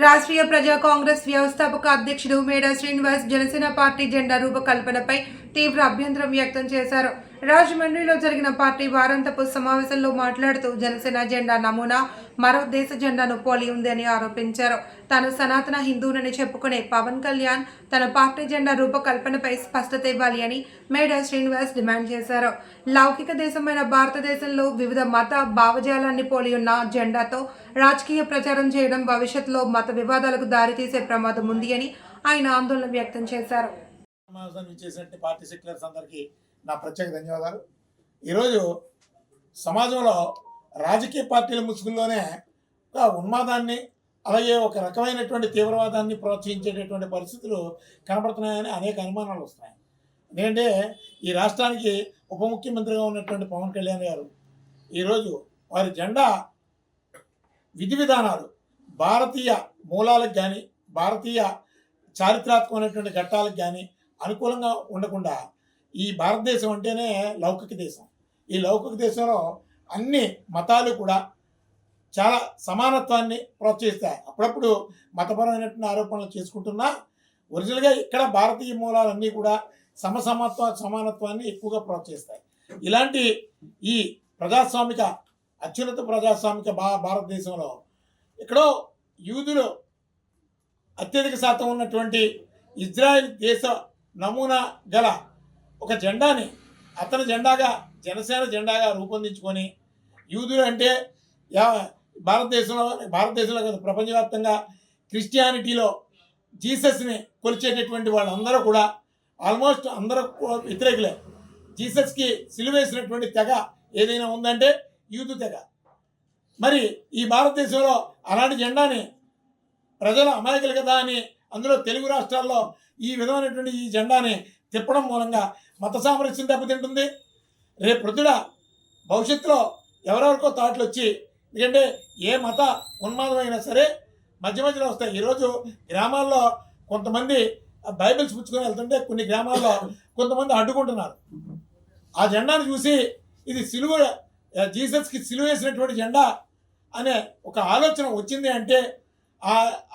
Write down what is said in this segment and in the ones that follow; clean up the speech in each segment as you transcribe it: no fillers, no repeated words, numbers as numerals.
రాష్ట్రీయ ప్రజా కాంగ్రెస్ వ్యవస్థాపక అధ్యక్షుడు మేడా శ్రీనివాస్ జనసేన పార్టీ జెండా రూపకల్పనపై తీవ్ర అభ్యంతరం వ్యక్తం చేశారు. రాజమండ్రిలో జరిగిన పార్టీ వారాంతపు సమావేశంలో మాట్లాడుతూ జనసేన జెండా నమూనా మరో దేశ జెండాను పోలి ఉంది అని ఆరోపించారు. తాను సనాతన హిందువునని చెప్పుకునే పవన్ కళ్యాణ్ తన పార్టీ జెండా రూపకల్పనపై స్పష్టత ఇవ్వాలి అని మేడా శ్రీనివాస్ డిమాండ్ చేశారు. లౌకిక దేశమైన భారతదేశంలో వివిధ మత భావజాలాన్ని పోలి ఉన్న జెండాతో రాజకీయ ప్రచారం చేయడం భవిష్యత్తులో మత వివాదాలకు దారితీసే ప్రమాదం ఉంది అని ఆయన ఆందోళన వ్యక్తం చేశారు. పార్టీ సెక్యులర్స్ అందరికీ నా ప్రత్యేక ధన్యవాదాలు. ఈరోజు సమాజంలో రాజకీయ పార్టీల ముసుగుల్లోనే ఒక ఉన్మాదాన్ని అలాగే ఒక రకమైనటువంటి తీవ్రవాదాన్ని ప్రోత్సహించేటటువంటి పరిస్థితులు కనబడుతున్నాయని అనేక అనుమానాలు వస్తున్నాయి. ఎందుకంటే ఈ రాష్ట్రానికి ఉప ముఖ్యమంత్రిగా ఉన్నటువంటి పవన్ కళ్యాణ్ గారు ఈరోజు వారి జెండా విధి విధానాలు భారతీయ మూలాలకు కానీ భారతీయ చారిత్రాత్మకమైనటువంటి ఘట్టాలకు కానీ అనుకూలంగా ఉండకుండా ఈ భారతదేశం అంటేనే లౌకిక దేశం. ఈ లౌకిక దేశంలో అన్ని మతాలు కూడా చాలా సమానత్వాన్ని ప్రోత్సహిస్తాయి. అప్పుడప్పుడు మతపరమైనటువంటి ఆరోపణలు చేసుకుంటున్నా ఒరిజినల్గా ఇక్కడ భారతీయ మూలాలన్నీ కూడా సమానత్వాన్ని ఎక్కువగా ప్రోత్సహిస్తాయి. ఇలాంటి ఈ ప్రజాస్వామిక అత్యున్నత ప్రజాస్వామిక భారతదేశంలో ఎక్కడో యూదులు అత్యధిక శాతం ఉన్నటువంటి ఇజ్రాయెల్ దేశ నమూనా గల ఒక జెండాని అతని జెండాగా జనసేన జెండాగా రూపొందించుకొని యూదులు అంటే భారతదేశంలో కాదు ప్రపంచవ్యాప్తంగా క్రిస్టియానిటీలో జీసస్ని కొలిచేటటువంటి వాళ్ళందరూ కూడా ఆల్మోస్ట్ అందరూ వ్యతిరేకులే. జీసస్కి సిలువేసినటువంటి తెగ ఏదైనా ఉందంటే యూదు తెగ. మరి ఈ భారతదేశంలో అలాంటి జెండాని ప్రజల అమాయకులు కదా అని అందులో తెలుగు రాష్ట్రాల్లో ఈ విధమైనటువంటి ఈ జెండాని తిప్పడం మూలంగా మత సామరస్యం దెబ్బతింటుంది. రేపు ప్రొద్దున భవిష్యత్తులో ఎవరెవరికో థాట్లు వచ్చి, ఎందుకంటే ఏ మత ఉన్మాదమైనా సరే మధ్యలో వస్తాయి. ఈరోజు గ్రామాల్లో కొంతమంది బైబిల్స్ పుచ్చుకొని వెళ్తుంటే కొన్ని గ్రామాల్లో కొంతమంది అడ్డుకుంటున్నారు. ఆ జెండాను చూసి ఇది జీసస్కి సిలువ వేసినటువంటి జెండా అనే ఒక ఆలోచన వచ్చింది అంటే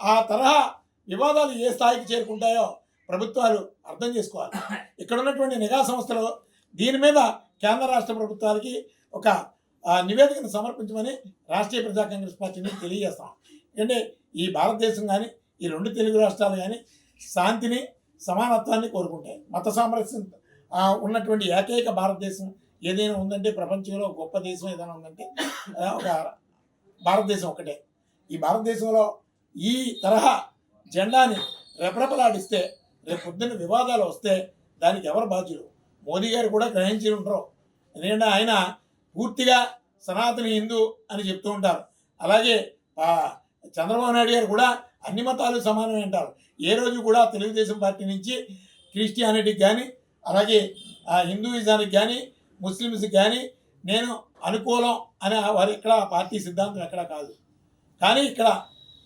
ఆ తరహా వివాదాలు ఏ స్థాయికి చేరుకుంటాయో ప్రభుత్వాలు అర్థం చేసుకోవాలి. ఇక్కడ ఉన్నటువంటి నిఘా సంస్థలు దీని మీద కేంద్ర రాష్ట్ర ప్రభుత్వాలకి ఒక నివేదికను సమర్పించమని రాష్ట్రీయ ప్రజా కాంగ్రెస్ పార్టీని తెలియజేస్తాం. ఎందుకంటే ఈ భారతదేశం కానీ ఈ రెండు తెలుగు రాష్ట్రాలు కానీ శాంతిని సమానత్వాన్ని కోరుకుంటాయి. మత సామరస్యం ఉన్నటువంటి ఏకైక భారతదేశం ఏదైనా ఉందంటే ప్రపంచంలో గొప్ప దేశం ఏదైనా ఉందంటే ఒక భారతదేశం ఒకటే. ఈ భారతదేశంలో ఈ తరహా జెండాని రెపరెపలాడిస్తే రేపు పొద్దున్న వివాదాలు వస్తే దానికి ఎవరు బాధ్యులు? మోదీ గారు కూడా గ్రహించి ఉంటారు. ఎందుకంటే ఆయన పూర్తిగా సనాతన హిందూ అని చెప్తూ ఉంటారు. అలాగే చంద్రబాబు నాయుడు గారు కూడా అన్ని మతాలు సమానమే అంటారు. ఏ రోజు కూడా తెలుగుదేశం పార్టీ నుంచి క్రిస్టియానిటీకి కానీ అలాగే హిందూయిజానికి కానీ ముస్లిమ్స్కి కానీ నేను అనుకూలం అని వారు ఇక్కడ పార్టీ సిద్ధాంతం ఎక్కడ కాదు. కానీ ఇక్కడ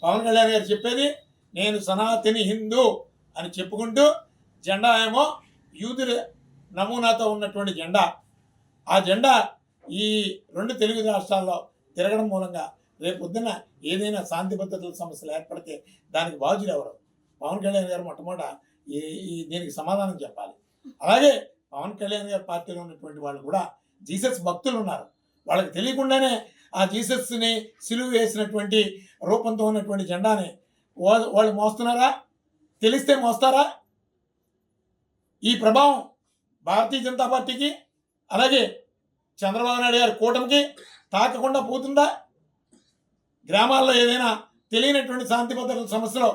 పవన్ కళ్యాణ్ గారు చెప్పేది నేను సనాతని హిందూ అని చెప్పుకుంటూ జెండా ఏమో యూదుల నమూనాతో ఉన్నటువంటి జెండా. ఆ జెండా ఈ రెండు తెలుగు రాష్ట్రాల్లో తిరగడం మూలంగా రేపు పొద్దున్న ఏదైనా శాంతి భద్రతల సమస్యలు ఏర్పడితే దానికి బాధ్యులు ఎవరు? పవన్ కళ్యాణ్ గారు మొట్టమొదట దీనికి సమాధానం చెప్పాలి. అలాగే పవన్ కళ్యాణ్ గారి పార్టీలో ఉన్నటువంటి వాళ్ళు కూడా జీసస్ భక్తులు ఉన్నారు. వాళ్ళకి తెలియకుండానే ఆ జీసస్ని సిలువ వేసినటువంటి రూపంతో ఉన్నటువంటి జెండాని వాళ్ళు మోస్తున్నారా? తెలిస్తే మోస్తారా? ఈ ప్రభావం భారతీయ జనతా పార్టీకి అలాగే చంద్రబాబు నాయుడు గారి కూటమికి తాకకుండా పోతుందా? గ్రామాల్లో ఏదైనా తెలియనటువంటి శాంతి భద్రతల సమస్యలు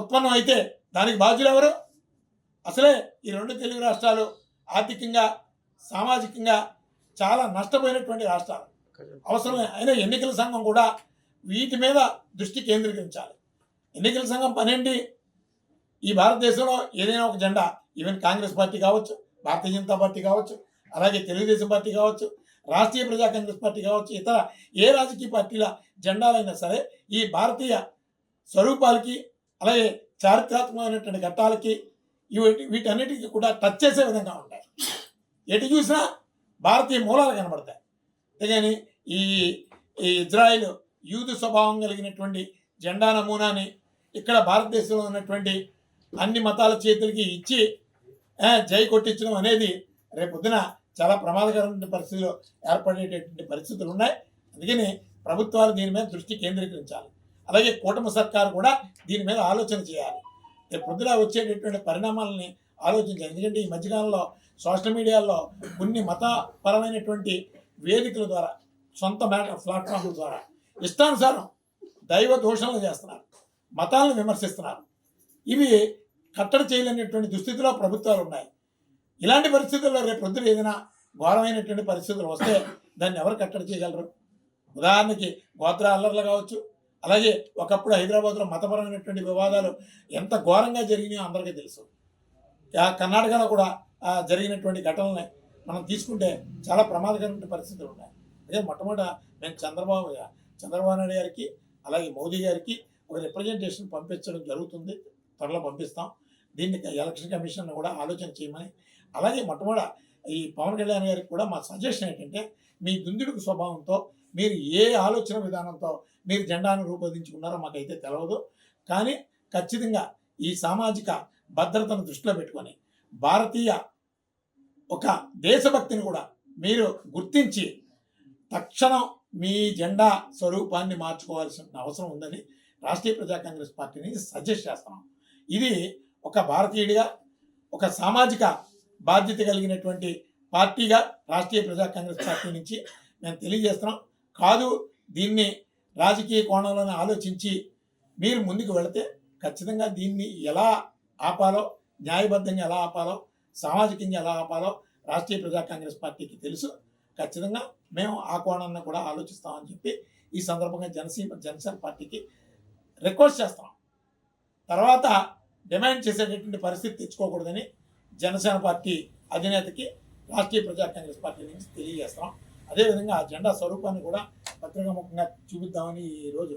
ఉత్పన్నం అయితే దానికి బాధ్యులు ఎవరు? అసలే ఈ రెండు తెలుగు రాష్ట్రాలు ఆర్థికంగా సామాజికంగా చాలా నష్టపోయినటువంటి రాష్ట్రాలు. అవసరమే అయినా ఎన్నికల సంఘం కూడా వీటి మీద దృష్టి కేంద్రీకరించాలి. ఎన్నికల సంఘం పనేంటి? ఈ భారతదేశంలో ఏదైనా ఒక జెండా, ఈవెన్ కాంగ్రెస్ పార్టీ కావచ్చు, భారతీయ జనతా పార్టీ కావచ్చు, అలాగే తెలుగుదేశం పార్టీ కావచ్చు, రాష్ట్రీయ ప్రజా కాంగ్రెస్ పార్టీ కావచ్చు, ఇతర ఏ రాజకీయ పార్టీల జెండాలైనా సరే ఈ భారతీయ స్వరూపాలకి అలాగే చారిత్రాత్మకమైనటువంటి ఘట్టాలకి వీటన్నిటికీ కూడా టచ్ చేసే విధంగా ఉంటాయి. ఎటు చూసినా భారతీయ మూలాలు కనబడతాయి. అంతేగాని ఈ ఇజ్రాయిల్ యూదు స్వభావం కలిగినటువంటి జెండా నమూనాని ఇక్కడ భారతదేశంలో ఉన్నటువంటి అన్ని మతాల చేతులకి ఇచ్చి జై కొట్టించడం అనేది రేపొద్దున చాలా ప్రమాదకరమైన పరిస్థితులు ఏర్పడేటటువంటి పరిస్థితులు ఉన్నాయి. అందుకని ప్రభుత్వాలు దీని మీద దృష్టి కేంద్రీకరించాలి. అలాగే కూటమి సర్కారు కూడా దీని మీద ఆలోచన చేయాలి. రేపొద్దున వచ్చేటటువంటి పరిణామాలని ఆలోచించాలి. ఎందుకంటే ఈ మధ్యకాలంలో సోషల్ మీడియాలో కొన్ని మతపరమైనటువంటి వేదికల ద్వారా, సొంత ప్లాట్ఫామ్ల ద్వారా ఇష్టానుసారం దైవ దూషణలు చేస్తున్నారు, మతాలను విమర్శిస్తున్నారు. ఇవి కట్టడి చేయలేనటువంటి దుస్థితిలో ప్రభుత్వాలు ఉన్నాయి. ఇలాంటి పరిస్థితుల్లో రేపు పొద్దున ఏదైనా ఘోరమైనటువంటి పరిస్థితులు వస్తే దాన్ని ఎవరు కట్టడి చేయగలరు? ఉదాహరణకి గోత్ర అల్లర్లు కావచ్చు, అలాగే ఒకప్పుడు హైదరాబాద్లో మతపరమైనటువంటి వివాదాలు ఎంత ఘోరంగా జరిగినాయో అందరికీ తెలుసు. కర్ణాటకలో కూడా జరిగినటువంటి ఘటనల్ని మనం తీసుకుంటే చాలా ప్రమాదకరమైన పరిస్థితులు ఉన్నాయి. అదే మొట్టమొదట మేము చంద్రబాబు నాయుడు గారికి అలాగే మోదీ గారికి ఒక రిప్రజెంటేషన్ పంపించడం జరుగుతుంది. త్వరలో పంపిస్తాం. దీన్ని ఎలక్షన్ కమిషన్ కూడా ఆలోచన చేయమని, అలాగే మొట్టమొదట ఈ పవన్ కళ్యాణ్ గారికి కూడా మా సజెషన్ ఏంటంటే, మీ దుందుడుకు స్వభావంతో మీరు ఏ ఆలోచన విధానంతో మీరు జెండాను రూపొందించుకున్నారో మాకైతే తెలియదు. కానీ ఖచ్చితంగా ఈ సామాజిక భద్రతను దృష్టిలో పెట్టుకొని భారతీయ ఒక దేశభక్తిని కూడా మీరు గుర్తించి తక్షణం మీ జెండా స్వరూపాన్ని మార్చుకోవాల్సిన అవసరం ఉందని రాష్ట్రీయ ప్రజా కాంగ్రెస్ పార్టీని సజెస్ట్ చేస్తున్నాం. ఇది ఒక భారతీయుడిగా, ఒక సామాజిక బాధ్యత కలిగినటువంటి పార్టీగా రాష్ట్రీయ ప్రజా కాంగ్రెస్ పార్టీ నుంచి మేము తెలియజేస్తున్నాం. కాదు, దీన్ని రాజకీయ కోణంలోనే ఆలోచించి మీరు ముందుకు వెళితే ఖచ్చితంగా దీన్ని ఎలా ఆపాలో, న్యాయబద్ధంగా ఎలా ఆపాలో, సామాజికంగా ఎలా ఆపాలో రాష్ట్రీయ ప్రజా కాంగ్రెస్ పార్టీకి తెలుసు. ఖచ్చితంగా మేము ఆ కోణాన్ని కూడా ఆలోచిస్తామని చెప్పి ఈ సందర్భంగా జనసేన పార్టీకి రిక్వెస్ట్ చేస్తాం. తర్వాత డిమాండ్ చేసేటటువంటి పరిస్థితి తెచ్చుకోకూడదని జనసేన పార్టీ అధినేతకి రాష్ట్రీయ ప్రజా కాంగ్రెస్ పార్టీ నుంచి తెలియజేస్తాం. అదేవిధంగా ఆ జెండా స్వరూపాన్ని కూడా పత్రికాముఖంగా చూపిద్దామని ఈరోజు